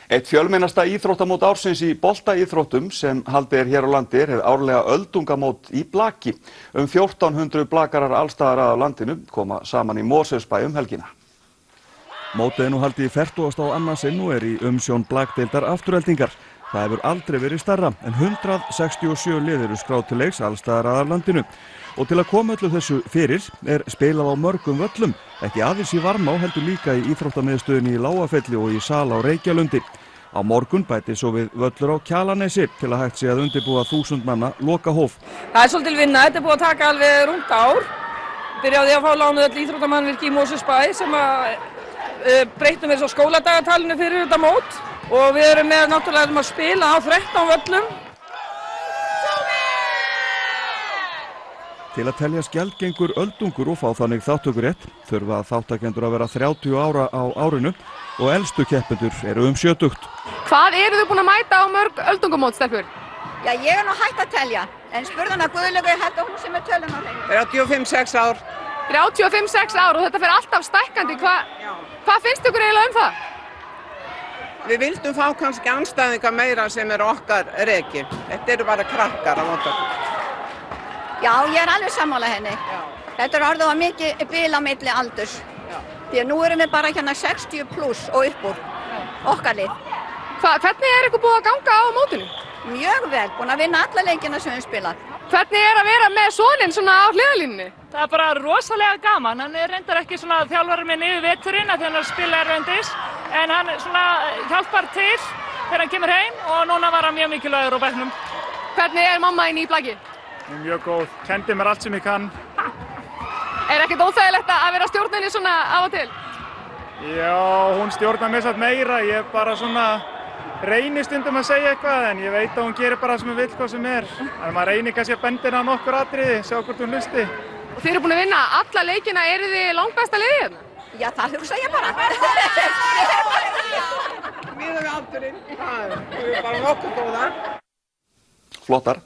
Eitt fjölmennasta íþróttamót ársins í boltaíþróttum sem haldið hér á landi er hið árlega öldungamót í blaki. 1400 blakarar allstaðar að landinu koma saman í Mosfellsbæ helgina. Mótið er nú haldið í 42. sinn og er í umsjón blakdeildar Aftureldingar. Það hefur aldrei verið stærra en 167 lið eru skráð til leiks allstaðar að landinu. Og til að koma öllu þessu fyrir er spilað á mörgum völlum, ekki aðeins í Varmá heldur líka í íþróttamiðstöðinni í Lágafelli og í Sal á Reykjalundi. Á morgun bætist svo við völlur á Kjalarnesi til að hægt sé að undirbúa 1000 manna lokahóf. Það er svolítil vinna, þetta er búið að taka alveg rúmt ár. Byrjaði að fá lánuð öll íþróttamannvirki í Mosfellsbæ sem breyttum við svo skóladagatalinu fyrir þetta mót og við erum með náttúrulega að spila á 13 völlum. Til að telja skjaldgengur öldungur og fá þannig þátttökurétt þurfa þáttakendur að vera 30 ára á árinu og elstu keppendur eru 70. Hvað eru þið búin að mæta á mörg öldungamót, stelpur? Já, ég er nú hægt að telja, en spurðan að Guðlaugu er hægt að hún sem er tölun á hreinu. 35-6 ár. 35-6 ár og þetta fer alltaf stækkandi. Hvað finnst ykkur eiginlega um það? Við vildum fá kannski andstæðinga meira sem er okkar reki. Þetta eru bara krakkar á móti okkur. Já, ég er alveg sammála henni. Já. Þetta er orðið að mikið bil á milli aldurs. Já. Því að nú erum við bara hérna 60 pluss og upp úr okkar lið. Hvernig er ykkur búið að ganga á mótinu? Mjög vel, búin að vinna alla leikina sem við spilað. Hvernig er að vera með soninn svona á hliðarlínunni? Það er bara rosalega gaman. Hann er reyndar ekki svona þjálfari minn yfir veturinn af því hann er að spila erlendis. En hann svona hjálpar til þegar hann kemur heim og núna var hann mjög mikilvægur á bekknum. Hvernig er mamma inn í blaki? Mjög góð, kendi mér allt sem ég kann. Er ekkert óþægilegt að vera stjórninni svona af og til? Já, hún stjórnar mér satt meira. Ég bara svona reynir stundum að segja eitthvað en ég veit að hún gerir bara það sem hún vill hvað sem er. En maður reynir kannski að benda henni á nokkur atriði, sjá hvort hún hlusti. Og þið eru búin að vinna alla leikina, eru þið langbesta liðið hérna? Já, það hugsa ég bara. Miðað við aldurinn, það er bara nokkuð góðar. Flottar.